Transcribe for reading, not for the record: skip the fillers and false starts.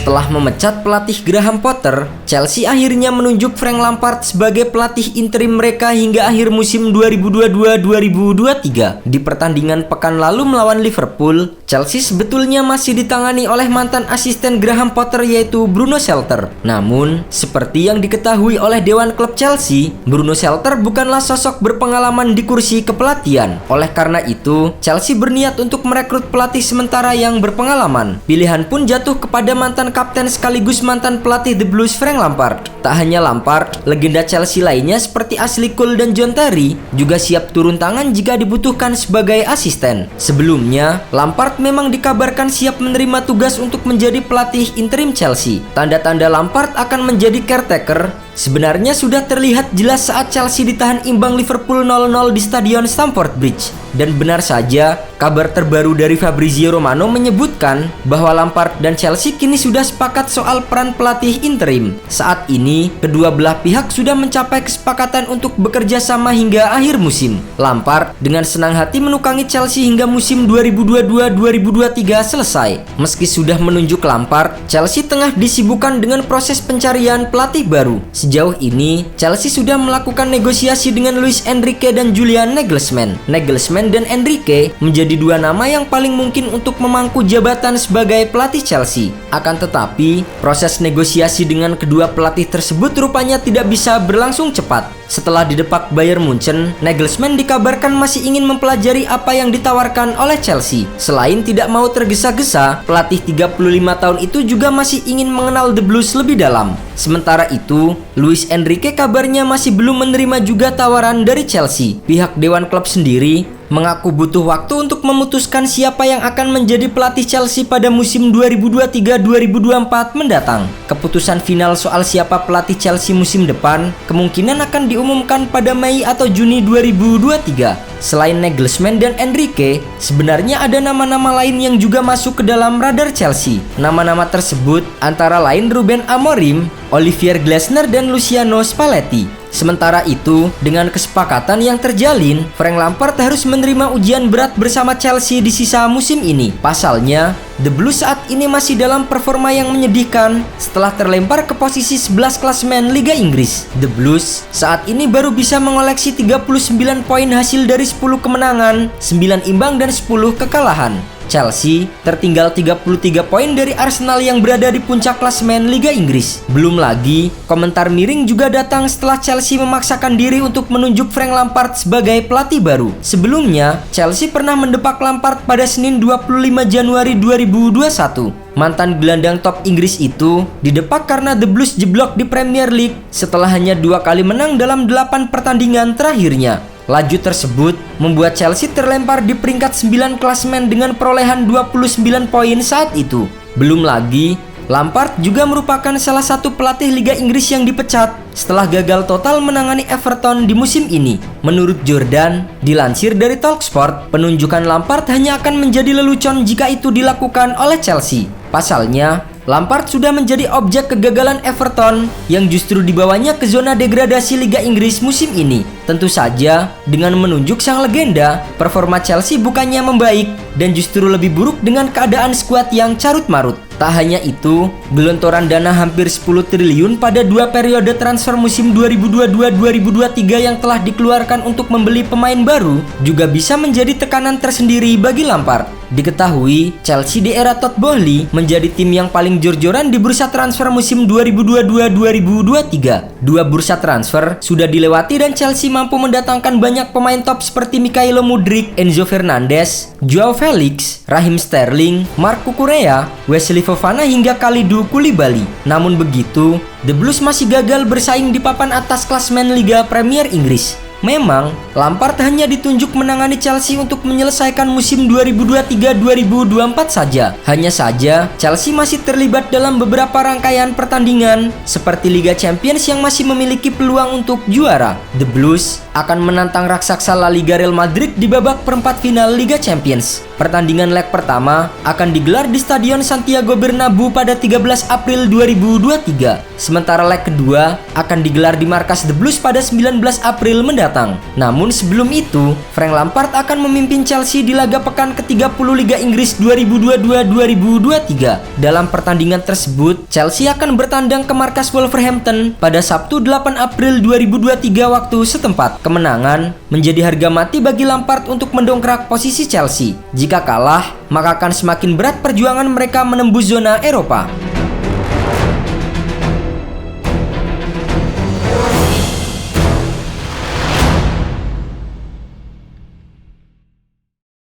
Setelah memecat pelatih Graham Potter, Chelsea akhirnya menunjuk Frank Lampard sebagai pelatih interim mereka hingga akhir musim 2022-2023. Di pertandingan pekan lalu melawan Liverpool, Chelsea sebetulnya masih ditangani oleh mantan asisten Graham Potter yaitu Bruno Selter. Namun, seperti yang diketahui oleh Dewan Klub Chelsea, Bruno Selter bukanlah sosok berpengalaman di kursi kepelatihan. Oleh karena itu, Chelsea berniat untuk merekrut pelatih sementara yang berpengalaman. Pilihan pun jatuh kepada mantan kapten sekaligus mantan pelatih The Blues Frank Lampard. Tak hanya Lampard, legenda Chelsea lainnya seperti Ashley Cole dan John Terry juga siap turun tangan jika dibutuhkan sebagai asisten. Sebelumnya, Lampard memang dikabarkan siap menerima tugas untuk menjadi pelatih interim Chelsea. Tanda-tanda Lampard akan menjadi caretaker sebenarnya sudah terlihat jelas saat Chelsea ditahan imbang Liverpool 0-0 di Stadion Stamford Bridge. Dan benar saja, kabar terbaru dari Fabrizio Romano menyebutkan bahwa Lampard dan Chelsea kini sudah sepakat soal peran pelatih interim. Saat ini, kedua belah pihak sudah mencapai kesepakatan untuk bekerja sama hingga akhir musim. Lampard dengan senang hati menukangi Chelsea hingga musim 2022-2023 selesai. Meski sudah menunjuk Lampard, Chelsea tengah disibukkan dengan proses pencarian pelatih baru. Sejauh ini, Chelsea sudah melakukan negosiasi dengan Luis Enrique dan Julian Nagelsmann. Nagelsmann dan Enrique menjadi dua nama yang paling mungkin untuk memangku jabatan sebagai pelatih Chelsea. Akan tetapi, proses negosiasi dengan kedua pelatih tersebut rupanya tidak bisa berlangsung cepat. Setelah didepak Bayern Munchen, Nagelsmann dikabarkan masih ingin mempelajari apa yang ditawarkan oleh Chelsea. Selain tidak mau tergesa-gesa, pelatih 35 tahun itu juga masih ingin mengenal The Blues lebih dalam. Sementara itu, Luis Enrique kabarnya masih belum menerima juga tawaran dari Chelsea. Pihak Dewan Klub sendiri mengaku butuh waktu untuk memutuskan siapa yang akan menjadi pelatih Chelsea pada musim 2023-2024 mendatang. Keputusan final soal siapa pelatih Chelsea musim depan kemungkinan akan diumumkan pada Mei atau Juni 2023. Selain Nagelsmann dan Enrique, sebenarnya ada nama-nama lain yang juga masuk ke dalam radar Chelsea. Nama-nama tersebut antara lain Ruben Amorim, Olivier Glasner, dan Luciano Spalletti. Sementara itu, dengan kesepakatan yang terjalin, Frank Lampard harus menerima ujian berat bersama Chelsea di sisa musim ini. Pasalnya, The Blues saat ini masih dalam performa yang menyedihkan setelah terlempar ke posisi 11 klasemen Liga Inggris. The Blues saat ini baru bisa mengoleksi 39 poin hasil dari 10 kemenangan, 9 imbang dan 10 kekalahan. Chelsea tertinggal 33 poin dari Arsenal yang berada di puncak klasemen Liga Inggris. Belum lagi, komentar miring juga datang setelah Chelsea memaksakan diri untuk menunjuk Frank Lampard sebagai pelatih baru. Sebelumnya, Chelsea pernah mendepak Lampard pada Senin 25 Januari 2021. Mantan gelandang top Inggris itu didepak karena The Blues jeblok di Premier League setelah hanya 2 kali menang dalam 8 pertandingan terakhirnya. Laju tersebut membuat Chelsea terlempar di peringkat 9 klasemen dengan perolehan 29 poin saat itu. Belum lagi, Lampard juga merupakan salah satu pelatih Liga Inggris yang dipecat setelah gagal total menangani Everton di musim ini. Menurut Jordan, dilansir dari Talksport, penunjukan Lampard hanya akan menjadi lelucon jika itu dilakukan oleh Chelsea. Pasalnya, Lampard sudah menjadi objek kegagalan Everton yang justru dibawanya ke zona degradasi Liga Inggris musim ini. Tentu saja, dengan menunjuk sang legenda, performa Chelsea bukannya membaik dan justru lebih buruk dengan keadaan skuad yang carut-marut. Tak hanya itu, gelontoran dana hampir 10 triliun pada 2 periode transfer musim 2022-2023 yang telah dikeluarkan untuk membeli pemain baru juga bisa menjadi tekanan tersendiri bagi Lampard. Diketahui, Chelsea di era Todd Boehly menjadi tim yang paling jor-joran di bursa transfer musim 2022-2023. 2 bursa transfer sudah dilewati dan Chelsea mampu mendatangkan banyak pemain top seperti Mykhailo Mudryk, Enzo Fernandez, Joao Felix, Raheem Sterling, Marc Cucurella, Wesley Fofana hingga Kalidou Koulibaly. Namun begitu, The Blues masih gagal bersaing di papan atas klasemen Liga Premier Inggris. Memang, Lampard hanya ditunjuk menangani Chelsea untuk menyelesaikan musim 2023-2024 saja. Hanya saja, Chelsea masih terlibat dalam beberapa rangkaian pertandingan seperti Liga Champions yang masih memiliki peluang untuk juara. The Blues akan menantang raksasa La Liga Real Madrid di babak perempat final Liga Champions. Pertandingan leg pertama akan digelar di Stadion Santiago Bernabeu pada 13 April 2023. Sementara leg kedua akan digelar di markas The Blues pada 19 April mendatang. Namun sebelum itu, Frank Lampard akan memimpin Chelsea di laga pekan ke-30 Liga Inggris 2022-2023. Dalam pertandingan tersebut, Chelsea akan bertandang ke markas Wolverhampton pada Sabtu 8 April 2023 waktu setempat. Kemenangan menjadi harga mati bagi Lampard untuk mendongkrak posisi Chelsea. Jika kalah, maka akan semakin berat perjuangan mereka menembus zona Eropa.